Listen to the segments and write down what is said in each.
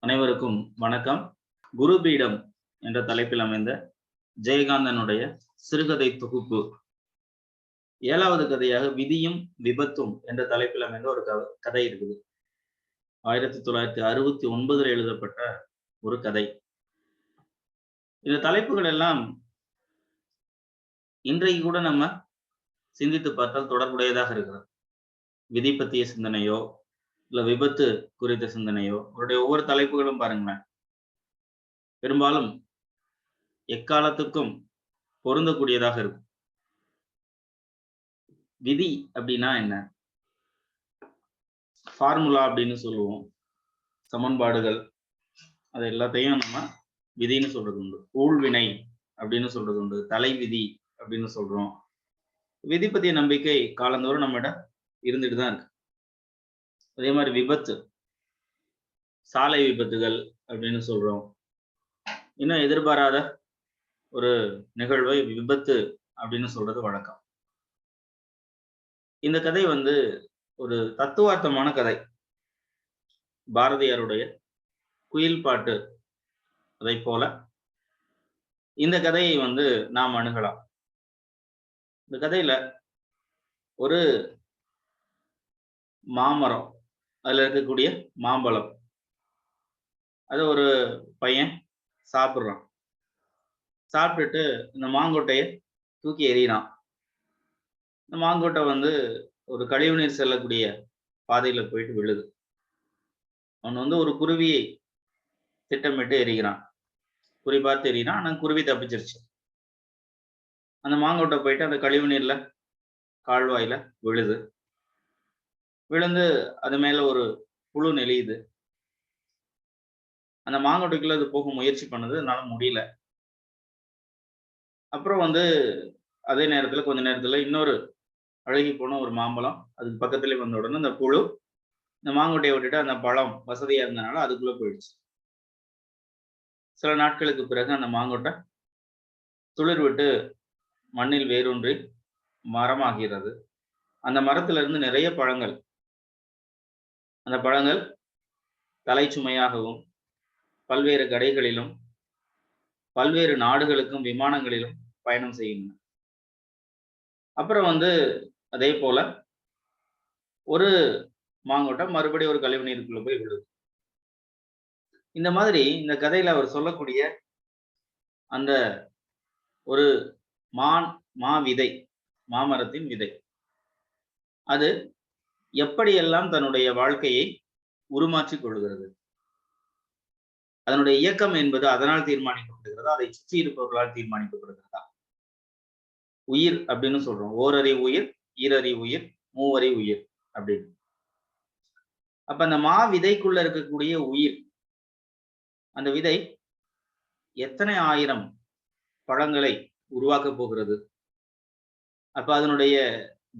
அனைவருக்கும் வணக்கம். குருபீடம் என்ற தலைப்பில் அமைந்த ஜெயகாந்தனுடைய சிறுகதை தொகுப்பு 7வது கதையாக விதியும் விபத்தும் என்ற தலைப்பில் அமைந்த ஒரு கதை இருக்குது. 1969 எழுதப்பட்ட ஒரு கதை. இந்த தலைப்புகள் எல்லாம் இன்றைக்கு கூட நம்ம சிந்தித்து பார்த்தால் தொடர்புடையதாக இருக்கிறது. விதி பற்றிய சிந்தனையோ இல்ல விபத்து குறித்த சிந்தனையோ அவருடைய ஒவ்வொரு தலைப்புகளும் பாருங்களேன், பெரும்பாலும் எக்காலத்துக்கும் பொருந்தக்கூடியதாக இருக்கும். விதி அப்படின்னா என்ன? ஃபார்முலா அப்படின்னு சொல்லுவோம், சமன்பாடுகள், அது எல்லாத்தையும் நம்ம விதின்னு சொல்றது உண்டு. ஊழ்வினை அப்படின்னு சொல்றது உண்டு, தலை விதி அப்படின்னு சொல்றோம். விதி பற்றிய நம்பிக்கை காலந்தோறும் நம்மிடம் இருந்துட்டு தான் இருக்கு. அதே மாதிரி விபத்து, சாலை விபத்துகள் அப்படின்னு சொல்றோம். இன்னும் எதிர்பாராத ஒரு நிகழ்வை விபத்து அப்படின்னு சொல்றது வழக்கம். இந்த கதை ஒரு தத்துவார்த்தமான கதை. பாரதியாருடைய குயில் பாட்டு அதை போல இந்த கதையை நாம் அணுகலாம். இந்த கதையில ஒரு மாமரம், அதுல இருக்கக்கூடிய மாம்பழம், அது ஒரு பையன் சாப்பிட்றான். சாப்பிட்டுட்டு இந்த மாங்கொட்டையை தூக்கி எறிகிறான். இந்த மாங்கொட்டை ஒரு கழிவுநீர் செல்லக்கூடிய பாதையில போயிட்டு விழுது. அவன் ஒரு குருவியை திட்டமிட்டு எறிகிறான். குறி பார்த்து எறிகிறான். ஆனால் குருவி தப்பிச்சிருச்சு. அந்த மாங்கொட்டை போயிட்டு அந்த கழிவு நீர்ல கால்வாயில விழுது. விழுந்து அது மேல ஒரு புழு நெளியுது. அந்த மாங்கொட்டைக்குள்ள அது போக முயற்சி பண்ணுது, அதனால முடியல. அப்புறம் அதே நேரத்துல கொஞ்ச நேரத்துல இன்னொரு அழுகி போன ஒரு மாம்பழம் அதுக்கு பக்கத்துலேயே வந்த உடனே அந்த புழு இந்த மாங்கொட்டையை விட்டுட்டு அந்த பழம் வசதியா இருந்தனால அதுக்குள்ள போயிடுச்சு. சில நாட்களுக்கு பிறகு அந்த மாங்கொட்டை துளிர் விட்டு மண்ணில் வேரூன்றி மரமாகிறது. அந்த மரத்துல இருந்து நிறைய பழங்கள், அந்த பழங்கள் தலை சுமையாகவும் பல்வேறு கடைகளிலும் பல்வேறு நாடுகளுக்கும் விமானங்களிலும் பயணம் செய்கின்றன. அப்புறம் அதே போல ஒரு மாங்கொட்டை மறுபடியும் ஒரு கழிவு நீருக்குள்ள போய் விழுது. இந்த மாதிரி இந்த கதையில அவர் சொல்லக்கூடிய அந்த ஒரு மா விதை, மாமரத்தின் விதை, அது எப்படியெல்லாம் தன்னுடைய வாழ்க்கையை உருமாற்றிக் கொள்கிறது, அதனுடைய இயக்கம் என்பது அதனால் தீர்மானிக்கப்படுகிறதா, அதை சுற்றி இருப்பவர்களால் தீர்மானிக்கப்படுகிறதா? உயிர் அப்படின்னு சொல்றோம். ஓரறி உயிர், ஈரறி உயிர், மூவறி உயிர் அப்படின்னு. அப்ப அந்த மா விதைக்குள்ள இருக்கக்கூடிய உயிர், அந்த விதை எத்தனை ஆயிரம் பழங்களை உருவாக்க போகிறது? அப்ப அதனுடைய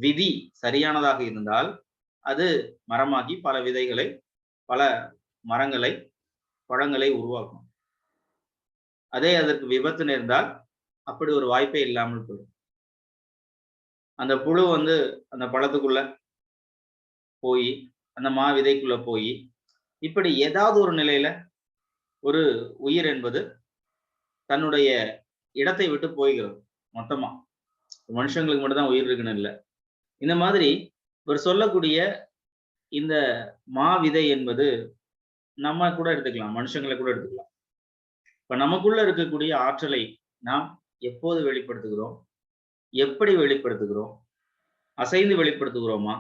விதி சரியானதாக இருந்தால் அது மரமாகி பல விதைகளை, பல மரங்களை, பழங்களை உருவாக்கும். அதே அதற்கு விபத்து நேர்ந்தால் அப்படி ஒரு வாய்ப்பே இல்லாமல் போயிடும். அந்த புழு அந்த பழத்துக்குள்ள போய், அந்த மா விதைக்குள்ள போய், இப்படி ஏதாவது ஒரு நிலையில ஒரு உயிர் என்பது தன்னுடைய இடத்தை விட்டு போய்கிறது மொத்தமா. மனுஷங்களுக்கு மட்டும்தான் உயிர் இருக்குன்னு இல்லை. இந்த மாதிரி ஒரு சொல்லக்கூடிய இந்த மா விதை என்பது நம்ம கூட எடுத்துக்கலாம், மனுஷங்களை கூட எடுத்துக்கலாம். இப்ப நமக்குள்ள இருக்கக்கூடிய ஆற்றலை நாம் எப்போது வெளிப்படுத்துகிறோம், எப்படி வெளிப்படுத்துகிறோம்? அசைந்து வெளிப்படுத்துகிறோமா,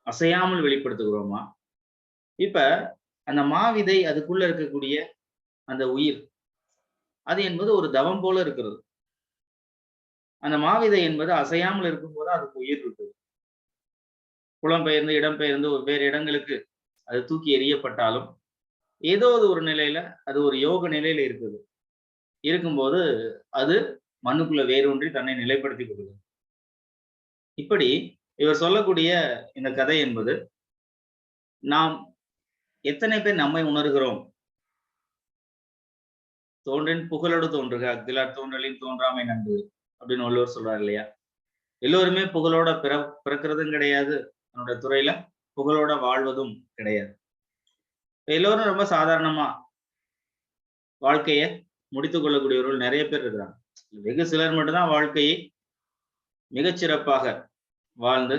அசையாமல் வெளிப்படுத்துகிறோமா? இப்ப அந்த மாவிதை, அதுக்குள்ள இருக்கக்கூடிய அந்த உயிர், அது என்பது ஒரு தவம் போல இருக்கிறது. அந்த மாவிதை என்பது அசையாமல் இருக்கும்போது அதுக்கு உயிர் இருக்குது. புலம்பெயர்ந்து இடம்பெயர்ந்து வேறு இடங்களுக்கு அது தூக்கி எறியப்பட்டாலும் ஏதோ ஒரு நிலையில அது ஒரு யோக நிலையில இருக்குது. இருக்கும்போது அது மண்ணுக்குள்ள வேரூன்றி தன்னை நிலைப்படுத்திக் கொள்கிறது. இப்படி இவர் சொல்லக்கூடிய இந்த கதை என்பது, நாம் எத்தனை பேர் நம்மை உணர்கிறோம்? தோன்றின் புகழோடு தோன்றுக, அஃதிலார் தோன்றலின் தோன்றாமை நன்று அப்படின்னு வள்ளுவர் சொல்றாரு இல்லையா? எல்லோருமே புகழோட பிறக்கிறதும் கிடையாது, தன்னுடைய துறையில புகழோட வாழ்வதும் கிடையாது. எல்லோரும் ரொம்ப சாதாரணமா வாழ்க்கையை முடித்துக் கொள்ளக்கூடியவர்கள் நிறைய பேர் இருக்கிறாங்க. வெகு சிலர் மட்டும்தான் வாழ்க்கையை மிகச்சிறப்பாக வாழ்ந்து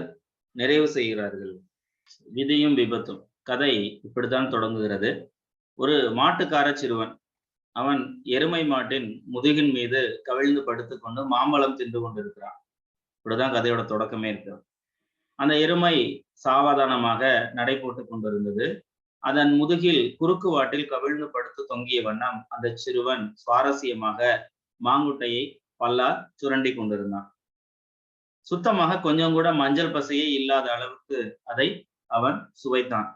நிறைவு செய்கிறார்கள். விதியும் விபத்தும் கதை இப்படித்தான் தொடங்குகிறது. ஒரு மாட்டுக்கார சிறுவன், அவன் எருமை மாட்டின் முதுகின் மீது கவிழ்ந்து படுத்துக்கொண்டு மாம்பழம் தின்று கொண்டிருக்கிறான். இப்படிதான் கதையோட தொடக்கமே இருக்கிறது. அந்த எருமை சாவதானமாக நடை போட்டுக் கொண்டிருந்தது. அதன் முதுகில் குறுக்கு வாட்டில் கவிழ்ந்து படுத்து தொங்கிய வண்ணம் அந்த சிறுவன் சுவாரஸ்யமாக மாங்குட்டையை பல்லால் சுரண்டி கொண்டிருந்தான். சுத்தமாக கொஞ்சம் கூட மஞ்சள் பசையே இல்லாத அளவுக்கு அதை அவன் சுவைத்தான்.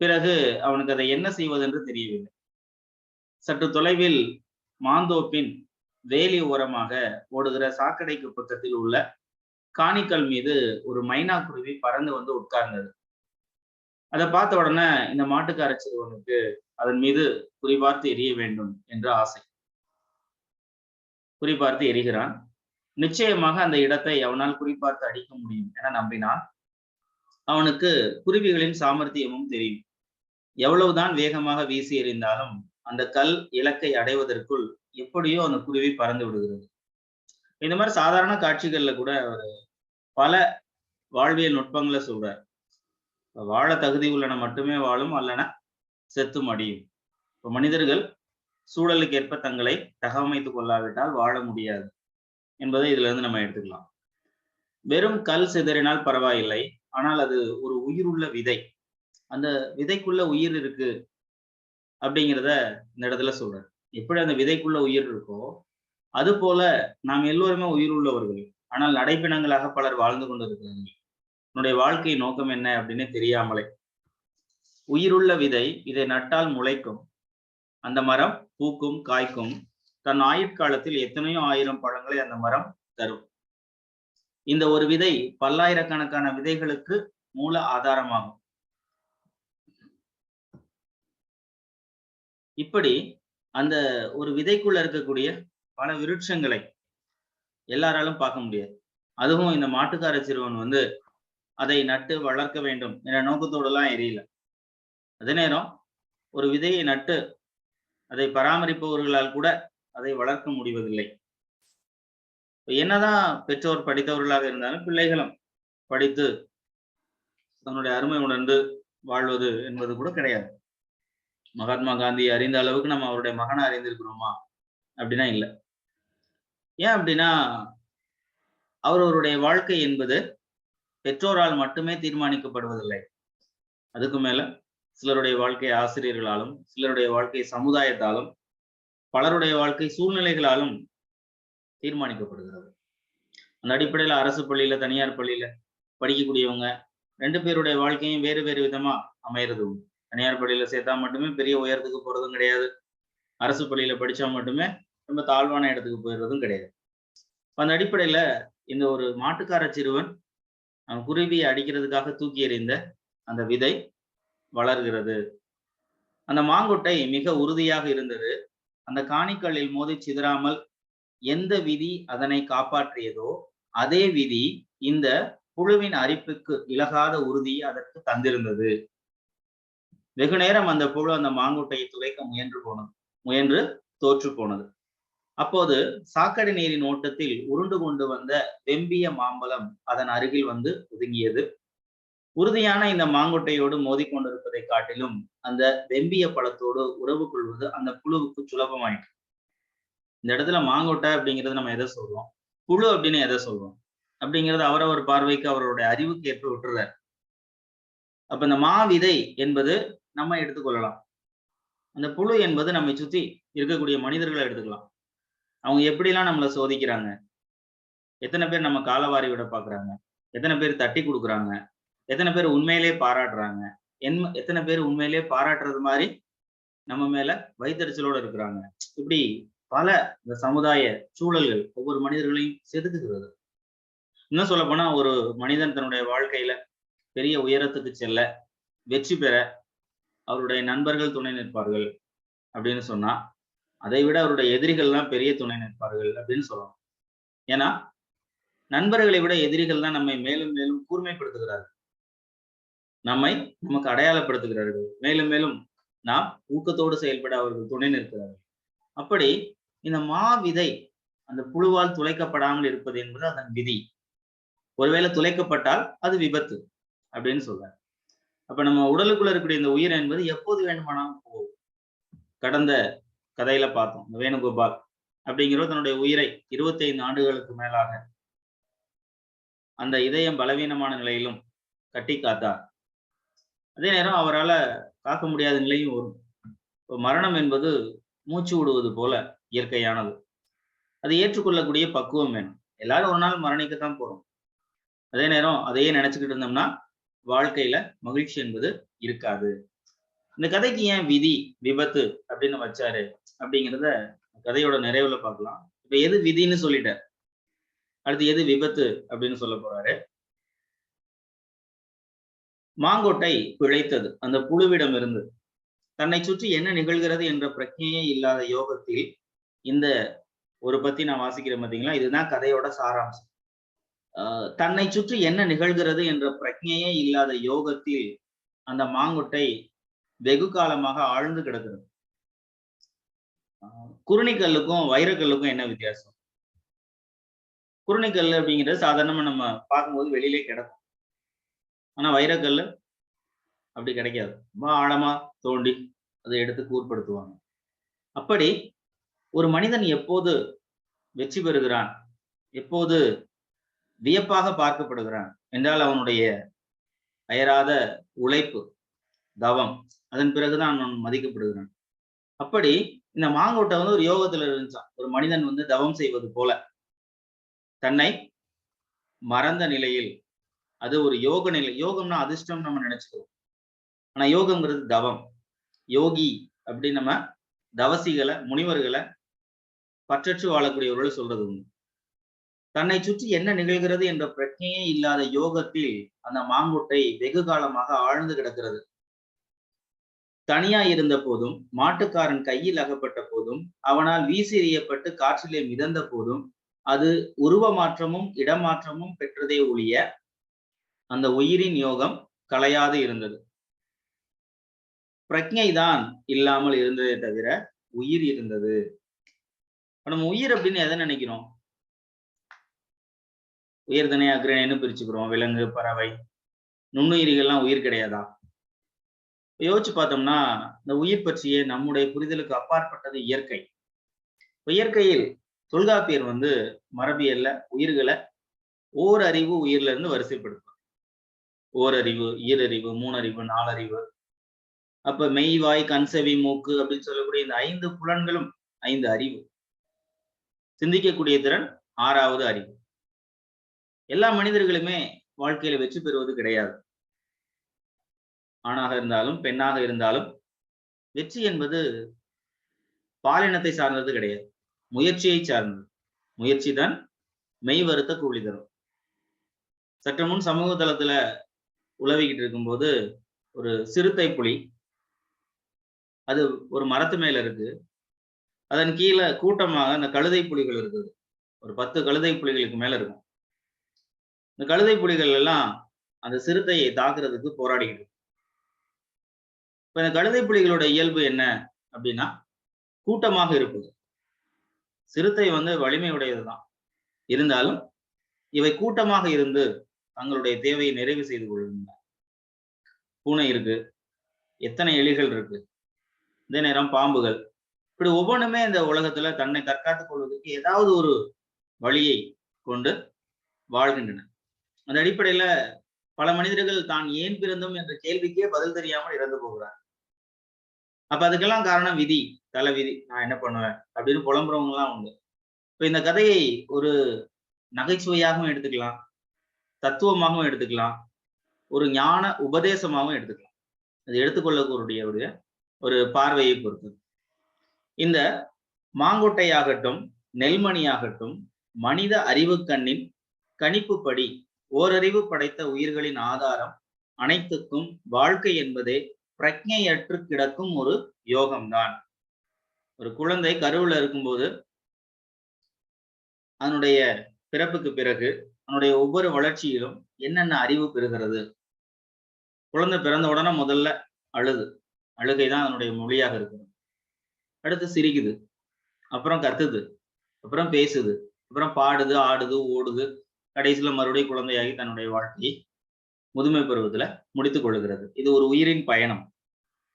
பிறகு அவனுக்கு அதை என்ன செய்வதென்று தெரியவில்லை. சற்று தொலைவில் மாந்தோப்பின் வேலி ஓரமாக ஓடுகிற சாக்கடைக்கு பக்கத்தில் உள்ள காணிக்கல் மீது ஒரு மைனா குருவி பறந்து வந்து உட்கார்ந்தது. அதை பார்த்த உடனே இந்த மாட்டுக்கார சிறுவனுக்கு அதன் மீது குறிபார்த்து எரிய வேண்டும் என்ற ஆசை. குறிபார்த்து எரிகிறான். நிச்சயமாக அந்த இடத்தை அவனால் குறிபார்த்து அடிக்க முடியும் என நம்பினான். அவனுக்கு குருவிகளின் சாமர்த்தியமும் தெரியும். எவ்வளவுதான் வேகமாக வீசி எறிந்தாலும் அந்த கல் இலக்கை அடைவதற்குள் எப்படியோ அந்த குருவி பறந்து விடுகிறது. இந்த மாதிரி சாதாரண காட்சிகள்ல கூட அவர் பல வாழ்வியல் நுட்பங்களை சொல்றார். வாழ தகுதி உள்ளன மட்டுமே வாழும், அல்லன செத்து மடியும். இப்ப மனிதர்கள் சூழலுக்கு ஏற்ப தங்களை தகவமைத்துக் கொள்ளாவிட்டால் வாழ முடியாது என்பதை இதுல இருந்து நம்ம எடுத்துக்கலாம். வெறும் கல் சிதறினால் பரவாயில்லை, ஆனால் அது ஒரு உயிருள்ள விதை. அந்த விதைக்குள்ள உயிர் இருக்கு அப்படிங்கிறத இந்த இடத்துல சொல்றேன். எப்படி அந்த விதைக்குள்ள உயிர் இருக்கோ அது போல நாம் எல்லோருமே உயிர் உள்ளவர்கள். ஆனால் நடைப்பிணங்களாக பலர் வாழ்ந்து கொண்டிருக்கிறார்கள். என்னுடைய வாழ்க்கை நோக்கம் என்ன அப்படின்னு தெரியாமலே. உயிருள்ள விதை, இதை நட்டால் முளைக்கும், அந்த மரம் பூக்கும் காய்க்கும், தன் ஆயுட்காலத்தில் எத்தனையோ ஆயிரம் பழங்களை அந்த மரம் தரும். இந்த ஒரு விதை பல்லாயிரக்கணக்கான விதைகளுக்கு மூல ஆதாரமாகும். இப்படி அந்த ஒரு விதைக்குள்ள இருக்கக்கூடிய பல விருட்சங்களை எல்லாராலும் பார்க்க முடியாது. அதுவும் இந்த மாட்டுக்கார சிறுவன் வந்து அதை நட்டு வளர்க்க வேண்டும் என்ற நோக்கத்தோடு எல்லாம் எரியல. அதே நேரம் ஒரு விதையை நட்டு அதை பராமரிப்பவர்களால் கூட அதை வளர்க்க முடிவதில்லை. என்னதான் பெற்றோர் படித்தவர்களாக இருந்தாலும் பிள்ளைகளும் படித்து தன்னுடைய அருமை உணர்ந்து வாழ்வது என்பது கூட கிடையாது. மகாத்மா காந்தி அறிந்த அளவுக்கு நம்ம அவருடைய மகனை அறிந்திருக்கிறோமா அப்படின்னா இல்லை. ஏன் அப்படின்னா அவருடைய வாழ்க்கை என்பது பெற்றோரால் மட்டுமே தீர்மானிக்கப்படுவதில்லை. அதுக்கு மேல சிலருடைய வாழ்க்கை ஆசிரியர்களாலும், சிலருடைய வாழ்க்கை சமுதாயத்தாலும், பலருடைய வாழ்க்கை சூழ்நிலைகளாலும் தீர்மானிக்கப்படுகிறது. அந்த அடிப்படையில அரசு பள்ளியில, தனியார் பள்ளியில படிக்கக்கூடியவங்க 2 பேருடைய வாழ்க்கையும் வேறு வேறு விதமா அமையறது. தனியார் பள்ளியில சேர்த்தா மட்டுமே பெரிய உயரத்துக்கு போறதும் கிடையாது. அரசு பள்ளியில படிச்சா மட்டுமே ரொம்ப தாழ்வான இடத்துக்கு போயிடுறதும் கிடையாது. அந்த அடிப்படையில இந்த ஒரு மாட்டுக்கார சிறுவன் அவன் குருவியை அடிக்கிறதுக்காக தூக்கி எறிந்த அந்த விதை வளர்கிறது. அந்த மாங்கொட்டை மிக உறுதியாக இருந்தது. அந்த காணிக்கல்லில் மோதி சிதறாமல் எந்த விதி அதனை காப்பாற்றியதோ அதே விதி இந்த புழுவின் அரிப்புக்கு இலகாத உறுதியை அதற்கு தந்திருந்தது. வெகு நேரம் அந்த புழு அந்த மாங்கொட்டையை துளைக்க முயன்று தோற்று போனது. அப்போது சாக்கடை நீரின் ஓட்டத்தில் உருண்டு கொண்டு வந்த வெம்பிய மாம்பழம் அதன் அருகில் வந்து ஒதுங்கியது. உறுதியான இந்த மாங்கொட்டையோடு மோதிக்கொண்டிருப்பதை காட்டிலும் அந்த வெம்பிய பழத்தோடு உறவு கொள்வது அந்த புழுவுக்கு சுலபமாயிற்று. இந்த இடத்துல மாங்கொட்டை அப்படிங்கிறது நம்ம எதை சொல்றோம், புழு அப்படின்னு எதை சொல்றோம் அப்படிங்கிறது அவரவர் பார்வைக்கு அவருடைய அறிவுக்கு ஏற்ப விட்டுறார். அப்ப இந்த மாவிதை என்பது நம்ம எடுத்துக்கொள்ளலாம். அந்த புழு என்பது நம்மை சுத்தி இருக்கக்கூடிய மனிதர்களை எடுத்துக்கலாம். அவங்க எப்படிலாம் நம்மளை சோதிக்கிறாங்க, எத்தனை பேர் நம்ம காலவாரி விட பாக்குறாங்க, எத்தனை பேர் தட்டி கொடுக்குறாங்க, எத்தனை பேர் உண்மையிலேயே பாராட்டுறாங்க, எத்தனை பேர் உண்மையிலேயே பாராட்டுறது மாதிரி நம்ம மேல வைத்தறிச்சலோட இருக்கிறாங்க. இப்படி பல இந்த சமுதாய சூழல்கள் ஒவ்வொரு மனிதர்களையும் செதுக்குகிறது. இன்னும் சொல்ல போனா ஒரு மனிதன் தன்னுடைய வாழ்க்கையில பெரிய உயரத்துக்கு செல்ல, வெற்றி பெற அவருடைய நண்பர்கள் துணை நிற்பார்கள் அப்படின்னு சொன்னா, அதை விட அவருடைய எதிரிகள்லாம் பெரிய துணை நிற்பார்கள் அப்படின்னு சொல்லலாம். ஏன்னா நண்பர்களை விட எதிரிகள் தான் நம்மை மேலும் மேலும் கூர்மைப்படுத்துகிறார்கள், நமக்கு அடையாளப்படுத்துகிறார்கள், மேலும் மேலும் நாம் ஊக்கத்தோடு செயல்பட அவர்கள் துணை நிற்கிறார்கள். அப்படி இந்த மாவிதை அந்த புழுவால் துளைக்கப்படாமல் இருப்பது என்பது அதன் விதி. ஒருவேளை துளைக்கப்பட்டால் அது விபத்து அப்படின்னு சொல்றாங்க. அப்ப நம்ம உடலுக்குள்ள இருக்கக்கூடிய இந்த உயிர் என்பது எப்போது வேண்டுமானாலும் போகும். கடந்த கதையில பார்த்தோம். வேணுகோபால் அப்படிங்கிறவர் தன்னுடைய உயிரை 25 ஆண்டுகளுக்கு மேலாக அந்த இதயம் பலவீனமான நிலையிலும் கட்டி காத்தார். அதே நேரம் அவரால் காக்க முடியாத நிலையும் வரும். இப்போ மரணம் என்பது மூச்சு விடுவது போல இயற்கையானது. அதை ஏற்றுக்கொள்ளக்கூடிய பக்குவம் வேணும். எல்லாரும் ஒரு நாள் மரணிக்கத்தான் போறோம். அதே நேரம் அதையே நினைச்சுக்கிட்டு இருந்தோம்னா வாழ்க்கையில மகிழ்ச்சி என்பது இருக்காது. இந்த கதைக்கு ஏன் விதி விபத்து அப்படின்னு வச்சாரு அப்படிங்கிறத கதையோட நிறைவுல பார்க்கலாம். இப்ப எது விதின்னு சொல்லிட்டார், அடுத்து எது விபத்து அப்படின்னு சொல்ல போறாரு. மாங்கொட்டை பிழைத்தது அந்த புழுவிடம் இருந்து. தன்னை சுற்றி என்ன நிகழ்கிறது என்ற பிரச்சனையே இல்லாத யோகத்தில் இந்த ஒரு பத்தி நான் வாசிக்கிறேன் பார்த்தீங்களா, இதுதான் கதையோட சாராம்சம். தன்னை சுற்றி என்ன நிகழ்கிறது என்ற பிரச்சனையே இல்லாத யோகத்தில் அந்த மாங்கொட்டை வெகு காலமாக ஆழ்ந்து கிடக்கிறது. குருணிக்கல்லுக்கும் வைரக்கல்லுக்கும் என்ன வித்தியாசம்? குருணிக்கல் அப்படிங்கிறது சாதாரணமா நம்ம பார்க்கும்போது வெளியிலே கிடக்கும். ஆனா வைரக்கல் அப்படி கிடைக்காது. ரொம்ப ஆழமா தோண்டி அதை எடுத்து கூர்படுத்துவாங்க. அப்படி ஒரு மனிதன் எப்போது வெற்றி பெறுகிறான், எப்போது வியப்பாக பார்க்கப்படுகிறான் என்றால் அவனுடைய அயராத உழைப்பு, தவம், அதன் பிறகுதான் அவன் மதிக்கப்படுகிறான். அப்படி இந்த மாங்கொட்டை ஒரு யோகத்துல இருந்துச்சான். ஒரு மனிதன் தவம் செய்வது போல தன்னை மறந்த நிலையில், அது ஒரு யோக நிலை. யோகம்னா அதிர்ஷ்டம் நம்ம நினைச்சுக்கிறோம். ஆனா யோகம்ங்கிறது தவம். யோகி அப்படி நம்ம தவசிகளை, முனிவர்களை, பற்றற்று வாழக்கூடியவர்கள் சொல்றது உண்டு. தன்னை சுற்றி என்ன நிகழ்கிறது என்ற பிரச்சனையே இல்லாத யோகத்தில் அந்த மாங்கொட்டை வெகு காலமாக ஆழ்ந்து கிடக்கிறது. தனியா இருந்த போதும், மாட்டுக்காரன் கையில் அகப்பட்ட போதும், அவனால் வீசி எறியப்பட்டு காற்றிலே மிதந்த போதும், அது உருவ மாற்றமும் இடமாற்றமும் பெற்றதே ஒழிய அந்த உயிரின் யோகம் கலையாது இருந்தது. பிரக்ஞை தான் இல்லாமல் இருந்ததே தவிர உயிர் இருந்தது. நம்ம உயிர் அப்படின்னு எதை நினைக்கிறோம்? உயர்தனை அக்ரணைன்னு பிரிச்சுக்கிறோம். விலங்கு, பறவை, நுண்ணுயிரிகள்லாம் உயிர் கிடையாதா? யோசிச்சு பார்த்தோம்னா இந்த உயிர் பற்றிய நம்முடைய புரிதலுக்கு அப்பாற்பட்டது இயற்கை. இயற்கையில் தொல்காப்பியர் மரபியல்ல உயிர்களை ஓரறிவு உயிர்ல இருந்து வரிசைப்படுத்துவார். ஓரறிவு, ஈரறிவு, மூணறிவு, நாலறிவு. அப்ப மெய், வாய், கண், செவி, மூக்கு அப்படின்னு சொல்லக்கூடிய இந்த 5 புலன்களும் 5 அறிவு. சிந்திக்கக்கூடிய திறன் 6வது அறிவு. எல்லா மனிதர்களுமே வாழ்க்கையில வெற்றி பெறுவது கிடையாது. ஆணாக இருந்தாலும் பெண்ணாக இருந்தாலும் வெற்றி என்பது பாலினத்தை சார்ந்தது கிடையாது, முயற்சியை சார்ந்தது. முயற்சி தான் மெய் வருத்த கூலி தரும். சற்று முன் சமூக தளத்துல உலவிக்கிட்டு இருக்கும்போது ஒரு சிறுத்தை புலி அது ஒரு மரத்து மேல இருக்கு. அதன் கீழே கூட்டமாக அந்த கழுதை புலிகள் இருக்குது. ஒரு 10 கழுதை புலிகளுக்கு மேல இருக்கும். இந்த கழுதை புலிகள் எல்லாம் அந்த சிறுத்தையை தாக்குறதுக்கு போராடிக்கிட்டு. இப்ப இந்த கழுதை புலிகளோட இயல்பு என்ன அப்படின்னா கூட்டமாக இருப்பது. சிறுத்தை வலிமை உடையதுதான். இருந்தாலும் இவை கூட்டமாக இருந்து தங்களுடைய தேவையை நிறைவு செய்து கொள்கின்றன. பூனை இருக்கு, எத்தனை எலிகள் இருக்கு, இதே நேரம் பாம்புகள். இப்படி ஒவ்வொன்றுமே இந்த உலகத்துல தன்னை தற்காத்துக் கொள்வதற்கு ஏதாவது ஒரு வழியை கொண்டு வாழ்கின்றன. அந்த அடிப்படையில பல மனிதர்கள் தான் ஏன் பிறந்தோம் என்ற கேள்விக்கே பதில் தெரியாமல் இறந்து போகிறார். அப்ப அதுக்கெல்லாம் காரணம் விதி, தலை விதி, நான் என்ன பண்ணுவேன் அப்படின்னு புலம்புறவங்க எல்லாம் உண்டு. இப்ப இந்த கதையை ஒரு நகைச்சுவையாகவும் எடுத்துக்கலாம், தத்துவமாகவும் எடுத்துக்கலாம், ஒரு ஞான உபதேசமாகவும் எடுத்துக்கலாம். அது எடுத்துக்கொள்ளக்கூடிய ஒரு பார்வையை பொறுத்தது. இந்த மாங்கொட்டையாகட்டும், நெல்மணியாகட்டும், மனித அறிவு கண்ணின் கணிப்புப்படி ஓரறிவு படைத்த உயிர்களின் ஆதாரம் அனைத்துக்கும் வாழ்க்கை என்பதே பிரக்ஞையற்று கிடக்கும் ஒரு யோகம்தான். ஒரு குழந்தை கருவுல இருக்கும்போது அதனுடைய பிறப்புக்கு பிறகு அதனுடைய ஒவ்வொரு வளர்ச்சியிலும் என்னென்ன அறிவு பெறுகிறது. குழந்தை பிறந்த உடனே முதல்ல அழுது, அழுகை தான் அதனுடைய மொழியாக இருக்குது. அடுத்து சிரிக்குது, அப்புறம் கத்துது, அப்புறம் பேசுது, அப்புறம் பாடுது, ஆடுது, ஓடுது, கடைசியில மறுபடியும் குழந்தையாகி தன்னுடைய வாழ்க்கையை முதுமை பருவத்துல முடித்துக் கொள்கிறது. இது ஒரு உயிரின் பயணம்.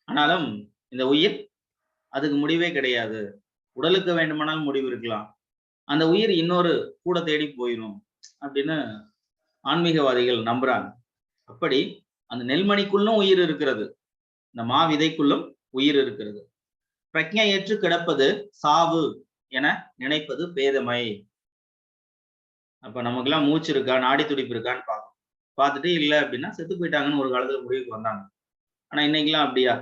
ஆனாலும் இந்த உயிர் அதுக்கு முடிவே கிடையாது. உடலுக்கு வேண்டுமானால் முடிவு இருக்கலாம். அந்த உயிர் இன்னொரு கூட தேடி போயிரும் அப்படின்னு ஆன்மீகவாதிகள் நம்புறாங்க. அப்படி அந்த நெல்மணிக்குள்ளும் உயிர் இருக்கிறது. இந்த மா விதைக்குள்ளும் உயிர் இருக்கிறது. பிரக்ஞையற்று கிடப்பது சாவு என நினைப்பது பேதமை. அப்ப நமக்கெல்லாம் மூச்சு இருக்கா, நாடி துடிப்பு இருக்கான்னு பார்க்கணும். பார்த்துட்டு இல்ல அப்படின்னா செத்து போயிட்டாங்கன்னு ஒரு காலத்துல முடிவுக்கு வந்தாங்க. ஆனா இன்னைக்கெல்லாம் அப்படியா?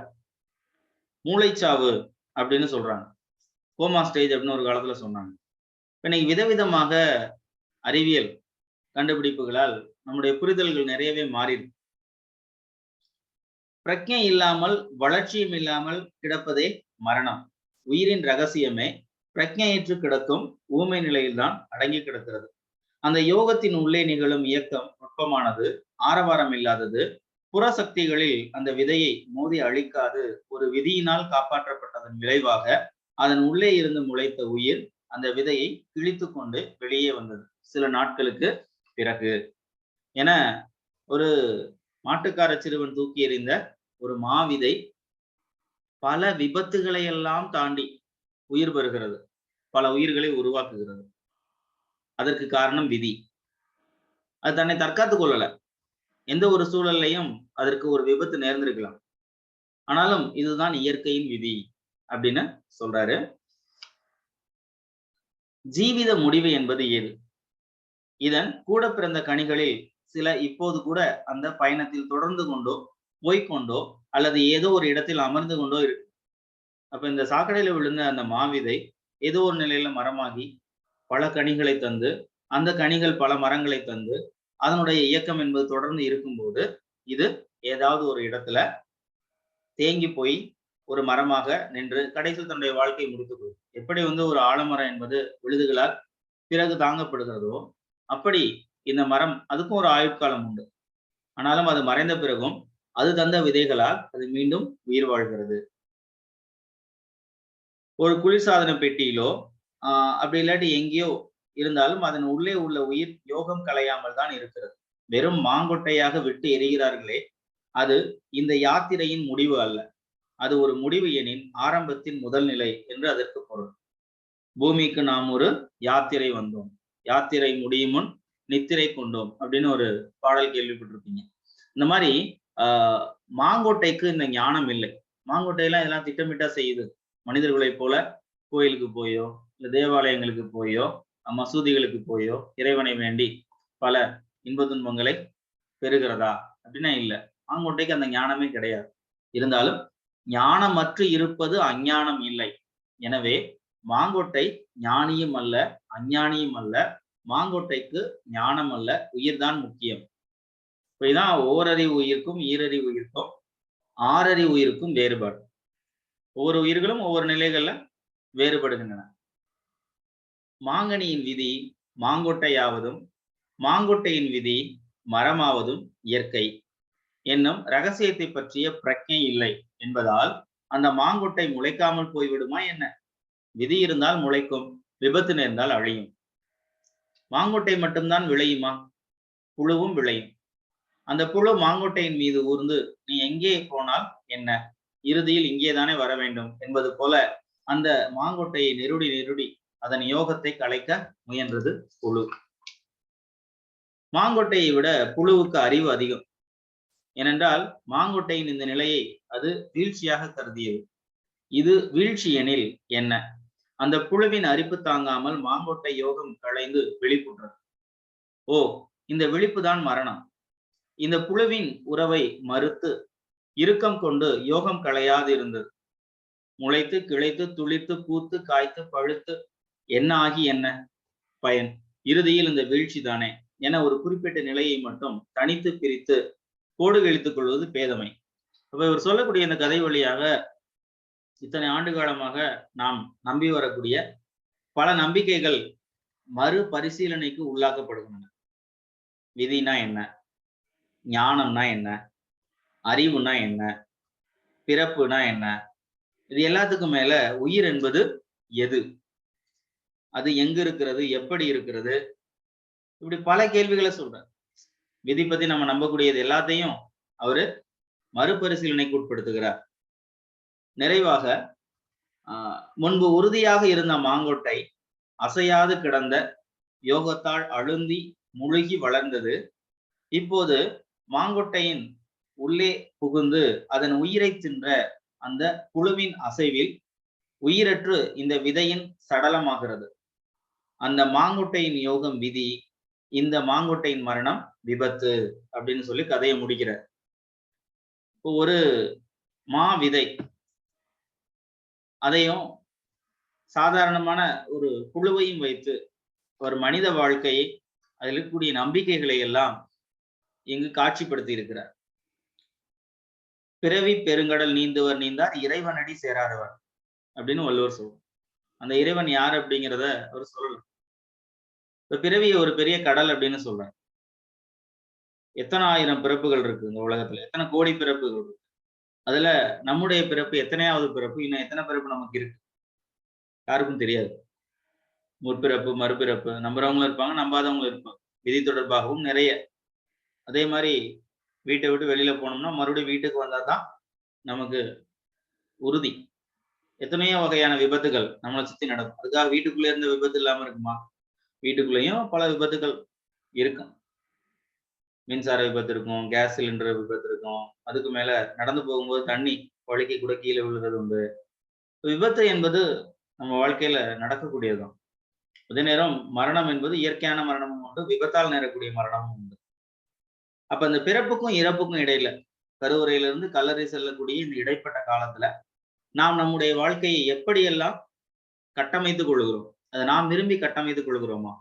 மூளைச்சாவு அப்படின்னு சொல்றாங்க. கோமா ஸ்டேஜ் அப்படின்னு ஒரு காலத்துல சொன்னாங்க. இன்னைக்கு விதவிதமாக அறிவியல் கண்டுபிடிப்புகளால் நம்முடைய புரிதல்கள் நிறையவே மாறிடும். பிரக்ஞை இல்லாமல் வளர்ச்சியும் இல்லாமல் கிடப்பதே மரணம். உயிரின் ரகசியமே பிரக்ஞையற்று கிடக்கும் ஊமை நிலையில்தான் அடங்கி கிடக்கிறது. அந்த யோகத்தின் உள்ளே நிகழும் இயக்கம் நுட்பமானது, ஆரவாரம் இல்லாதது, புற சக்திகளில் அந்த விதையை மோதி அழிக்காது ஒரு விதியினால் காப்பாற்றப்பட்டதன் விளைவாக அதன் உள்ளே இருந்து முளைத்த உயிர் அந்த விதையை கிழித்து கொண்டு வெளியே வந்தது சில நாட்களுக்கு பிறகு என ஒரு மாட்டுக்கார சிறுவன் தூக்கி எறிந்த ஒரு மாவிதை பல விபத்துகளை எல்லாம் தாண்டி உயிர் பெறுகிறது, பல உயிர்களை உருவாக்குகிறது. அதற்கு காரணம் விதி. அது தன்னை தற்காத்துக் கொள்ளல. எந்த ஒரு சூழல்லையும் அதற்கு ஒரு விபத்து நேர்ந்திருக்கலாம். ஆனாலும் இதுதான் இயற்கையின் விதி அப்படின்னு சொல்றாரு. ஜீவித முடிவு என்பது ஏது? இதன் கூட பிறந்த கனிகளில் சில இப்போது கூட அந்த பயணத்தில் தொடர்ந்து கொண்டோ போய்கொண்டோ அல்லது ஏதோ ஒரு இடத்தில் அமர்ந்து கொண்டோ இருக்கு. அப்ப இந்த சாக்கடையில விழுந்த அந்த மாவிதை ஏதோ ஒரு நிலையில மரமாகி பல கனிகளை தந்து, அந்த கனிகள் பல மரங்களை தந்து, அதனுடைய இயக்கம் என்பது தொடர்ந்து இருக்கும்போது இது ஏதாவது ஒரு இடத்துல தேங்கி போய் ஒரு மரமாக நின்று கடைசியில் தன்னுடைய வாழ்க்கையை முடித்துக் கொள்ளும். எப்படி ஒரு ஆலமரம் என்பது விழுதுகளால் பிறகு தாங்கப்படுகிறதோ அப்படி இந்த மரம் அதுக்கும் ஒரு ஆயுட்காலம் உண்டு. ஆனாலும் அது மறைந்த பிறகும் அது தந்த விதைகளால் அது மீண்டும் உயிர் வாழ்கிறது. ஒரு குளிர்சாதன பெட்டியிலோ அப்படி இல்லாட்டி எங்கேயோ இருந்தாலும் அதன் உள்ளே உள்ள உயிர் யோகம் கலையாமல் தான் இருக்கிறது. வெறும் மாங்கொட்டையாக விட்டு எரிகிறார்களே, அது இந்த யாத்திரையின் முடிவு அல்ல. அது ஒரு முடிவு எனின் ஆரம்பத்தின் முதல் நிலை என்று அதற்கு பொருள். பூமிக்கு நாம் ஒரு யாத்திரை வந்தோம், யாத்திரை முடியும் முன் நித்திரை கொண்டோம் அப்படின்னு ஒரு பாடல் கேள்விப்பட்டிருப்பீங்க. இந்த மாதிரி மாங்கொட்டைக்கு இந்த ஞானம் இல்லை. மாங்கொட்டையெல்லாம் இதெல்லாம் திட்டமிட்டா செய்யுது. மனிதர்களைப் போல கோயிலுக்கு போயோ இல்ல தேவாலயங்களுக்கு போயோ மசூதிகளுக்கு போயோ இறைவனை வேண்டி பல இன்ப துன்பங்களை பெறுகிறதா அப்படின்னா இல்ல. மாங்கொட்டைக்கு அந்த ஞானமே கிடையாது. இருந்தாலும் ஞானமற்று இருப்பது அஞ்ஞானம் இல்லை. எனவே மாங்கொட்டை ஞானியும் அல்ல, அஞ்ஞானியும் அல்ல. மாங்கொட்டைக்கு ஞானம் அல்ல, உயிர்தான் முக்கியம். இப்படிதான் ஓரறிவு உயிர்க்கும் ஈரறிவு உயிர்க்கும் ஆறறிவு உயிர்க்கும் வேறுபாடு. ஒவ்வொரு உயிர்களும் ஒவ்வொரு நிலைகள்ல வேறுபடுகின்றன. மாங்கனியின் விதி மாங்கொட்டையாவதும் மாங்கொட்டையின் விதி மரமாவதும் இயற்கை என்னும் ரகசியத்தை பற்றிய பிரக்ஞை இல்லை என்பதால் அந்த மாங்கொட்டை முளைக்காமல் போய்விடுமா என்ன? விதி இருந்தால் முளைக்கும், விபத்து நேர்ந்தால் அழியும். மாங்கொட்டை மட்டும்தான் விளையுமா? புழுவும் விளையும். அந்த புழு மாங்கொட்டையின் மீது ஊர்ந்து நீ எங்கே போனால் என்ன, இறுதியில் இங்கேதானே வர வேண்டும் என்பது போல அந்த மாங்கொட்டையை நெருடி நெருடி அதன் யோகத்தை கலைக்க முயன்றது புழு. மாங்கொட்டையை விட புழுவுக்கு அறிவு அதிகம். ஏனென்றால் மாங்கொட்டையின் இந்த நிலையை அது வீழ்ச்சியாக கருதியது. இது வீழ்ச்சி எனில் என்ன? அந்த புழுவின் அரிப்பு தாங்காமல் மாங்கொட்டை யோகம் களைந்து வெளிப்புற்றது. ஓ, இந்த விழிப்புதான் மரணம். இந்த புழுவின் உறவை மறுத்து இறுக்கம் கொண்டு யோகம் களையாது இருந்தது. முளைத்து கிளைத்து துளிர்த்து பூத்து காய்த்து பழுத்து என்ன ஆகி என்ன பயன்? இறுதியில் இந்த வீழ்ச்சி தானே என ஒரு குறிப்பிட்ட நிலையை மட்டும் தனித்து பிரித்து கோடு கழித்துக் கொள்வது பேதமை. அப்ப இவர் சொல்லக்கூடிய இந்த கதை வழியாக இத்தனை ஆண்டு காலமாக நாம் நம்பி வரக்கூடிய பல நம்பிக்கைகள் மறு பரிசீலனைக்கு உள்ளாக்கப்படுகின்றன. விதினா என்ன? ஞானம்னா என்ன? அறிவுனா என்ன? பிறப்புனா என்ன, இது எல்லாத்துக்கும் மேல உயிர் என்பது எது, அது எங்க இருக்கிறது, எப்படி இருக்கிறது, இப்படி பல கேள்விகளை சொல்றார். விதி பத்தி நம்ம நம்பக்கூடியது எல்லாத்தையும் அவரு மறுபரிசீலனைக்கு உட்படுத்துகிறார். நிறைவாக முன்பு உறுதியாக இருந்த மாங்கொட்டை அசையாது கிடந்த யோகத்தால் அழுந்தி முழுகி வளர்ந்தது. இப்போது மாங்கொட்டையின் உள்ளே புகுந்து அதன் உயிரை தின்ற அந்த புழுவின் அசைவில் உயிரற்று இந்த விதையின் சடலமாகிறது. அந்த மாங்கொட்டையின் யோகம் விதி, இந்த மாங்கொட்டையின் மரணம் விபத்து அப்படின்னு சொல்லி கதையை முடிக்கிறார். ஒரு மா விதை, அதையும் சாதாரணமான ஒரு புழுவையும் வைத்து ஒரு மனித வாழ்க்கையை, அதில் இருக்கக்கூடிய நம்பிக்கைகளை எல்லாம் இங்கு காட்சிப்படுத்தி இருக்கிறார். பிறவி பெருங்கடல் நீந்துவர் நீந்தார் இறைவனடி சேராதவர் அப்படின்னு வள்ளுவர் சொல்லுவார். அந்த இறைவன் யார் அப்படிங்கிறத அவர் சொல்லல. இப்ப பிறவிய ஒரு பெரிய கடல் அப்படின்னு சொல்றார். எத்தனை ஆயிரம் பிறப்புகள் இருக்கு இந்த உலகத்துல, எத்தனை கோடி பிறப்புகள் இருக்கு. அதுல நம்முடைய பிறப்பு எத்தனையாவது பிறப்பு, இன்னும் எத்தனை பிறப்பு நமக்கு இருக்கு யாருக்கும் தெரியாது. முற்பிறப்பு, மறுபிறப்பு, நம்புறவங்களும் இருப்பாங்க, நம்பாதவங்களும் இருப்பாங்க. விதி தொடர்பாகவும் நிறைய. அதே மாதிரி வீட்டை விட்டு வெளியில போனோம்னா மறுபடியும் வீட்டுக்கு வந்தாதான் நமக்கு உறுதி. எத்தனையோ வகையான விபத்துகள் நம்மளை சுத்தி நடக்கும். அதுக்காக வீட்டுக்குள்ளே இருந்த விபத்து இல்லாம இருக்குமா? வீட்டுக்குள்ளேயும் பல விபத்துகள் இருக்கும். மின்சார விபத்து இருக்கும், கேஸ் சிலிண்டர் விபத்து இருக்கும், அதுக்கு மேல நடந்து போகும்போது தண்ணி வழுக்கி கூட கீழே விழுகிறது உண்டு. விபத்து என்பது நம்ம வாழ்க்கையில நடக்கக்கூடியதுதான். அதே நேரம் மரணம் என்பது இயற்கையான மரணமும் உண்டு, விபத்தால் நேரக்கூடிய மரணமும் உண்டு. அப்ப இந்த பிறப்புக்கும் இறப்புக்கும் இடையில, கருவறையிலிருந்து கல்லறை செல்லக்கூடிய இந்த இடைப்பட்ட காலத்துல நாம் நம்முடைய வாழ்க்கையை எப்படியெல்லாம் கட்டமைத்துக் கொள்கிறோம், அதை நாம் விரும்பி கட்டமைத்துக் கொள்கிறோமா?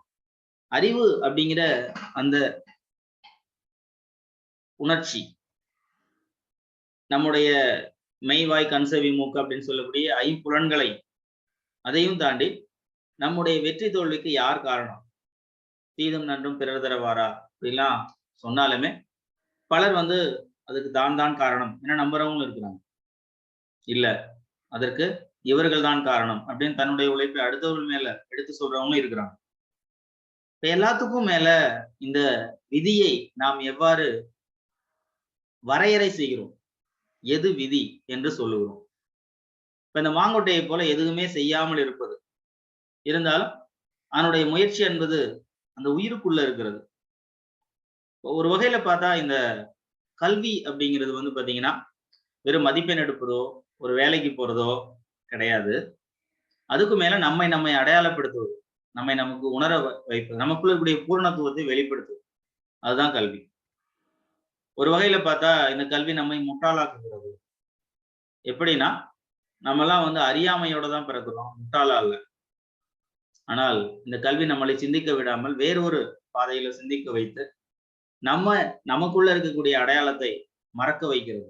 அறிவு அப்படிங்கிற அந்த உணர்ச்சி, நம்முடைய மெய்வாய் கண் செவி மூக்கு அப்படின்னு சொல்லக்கூடிய ஐம்புலன்களை, அதையும் தாண்டி நம்முடைய வெற்றி தோல்விக்கு யார் காரணம், தீதும் நன்றும் பிறர் தரவாரா அப்படிலாம் சொன்னாலுமே பலர் அதுக்கு தான் காரணம் என நம்புறவங்களும் இருக்கிறாங்க. இல்ல, அதற்கு இவர்கள் தான் காரணம் அப்படின்னு தன்னுடைய உழைப்பை அடுத்தவர்கள் மேல எடுத்து சொல்றவங்களும் இருக்கிறாங்க. இப்ப எல்லாத்துக்கும் மேல இந்த விதியை நாம் எவ்வாறு வரையறை செய்கிறோம், எது விதி என்று சொல்லுகிறோம். இப்ப இந்த மாங்கொட்டையை போல எதுவுமே செய்யாமல் இருப்பது, இருந்தாலும் அதனுடைய முயற்சி என்பது அந்த உயிருக்குள்ள இருக்கிறது. ஒரு வகையில பார்த்தா இந்த கல்வி அப்படிங்கிறது பாத்தீங்கன்னா வெறும் மதிப்பெண் எடுப்பதோ ஒரு வேலைக்கு போறதோ கிடையாது. அதுக்கு மேல நம்மை அடையாளப்படுத்துவது, நமக்கு உணர வைப்பது, நமக்குள்ள இருக்கக்கூடிய பூரணத்துவத்தை வெளிப்படுத்துவது, அதுதான் கல்வி. ஒரு வகையில பார்த்தா இந்த கல்வி நம்மை முட்டாளாக்குகிறது. எப்படின்னா, நம்ம எல்லாம் அறியாமையோட தான் பிறக்கிறோம், முட்டாளா இல்ல. ஆனால் இந்த கல்வி நம்மளை சிந்திக்க விடாமல் வேறொரு பாதையில சிந்திக்க வைத்து நமக்குள்ள இருக்கக்கூடிய அடையாளத்தை மறக்க வைக்கிறது.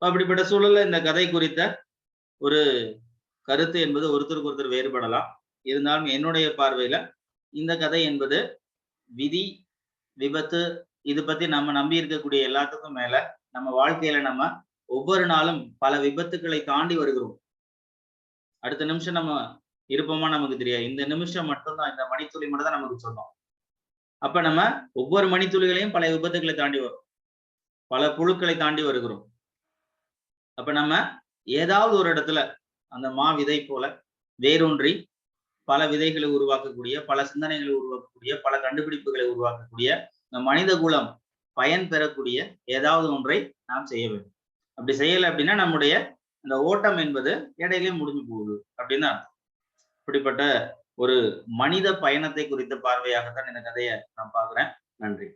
அப்படிப்பட்ட சூழல்ல இந்த கதை குறித்த ஒரு கருத்து என்பது ஒருத்தருக்கு ஒருத்தர் வேறுபடலாம். இருந்தாலும் என்னுடைய பார்வையில இந்த கதை என்பது விதி, விபத்து, இது பத்தி நம்ம நம்பி இருக்கக்கூடிய எல்லாத்துக்கும் மேல நம்ம வாழ்க்கையில நம்ம ஒவ்வொரு நாளும் பல விபத்துக்களை தாண்டி வருகிறோம். அடுத்த நிமிஷம் நம்ம இருப்போமா நமக்கு தெரியாது. இந்த நிமிஷம் மட்டும்தான், இந்த மணித்துளி மட்டும் தான் நமக்கு சொன்னோம். அப்ப நம்ம ஒவ்வொரு மணித்துளிகளையும் பல விபத்துக்களை தாண்டி வரும், பல புழுக்களை தாண்டி வருகிறோம். அப்ப நம்ம ஏதாவது ஒரு இடத்துல அந்த மா விதை போல வேரூன்றி பல விதைகளை உருவாக்கக்கூடிய, பல சிந்தனைகளை உருவாக்கக்கூடிய, பல கண்டுபிடிப்புகளை உருவாக்கக்கூடிய இந்த மனித குலம் பயன் பெறக்கூடிய ஏதாவது ஒன்றை நாம் செய்ய வேண்டும். அப்படி செய்யலை அப்படின்னா நம்முடைய இந்த ஓட்டம் என்பது இடையிலே முடிஞ்சு போகுது அப்படின்னு அர்த்தம். இப்படிப்பட்ட ஒரு மனித பயணத்தை குறித்த பார்வையாகத்தான் இந்த கதையை நான் பார்க்கிறேன். நன்றி.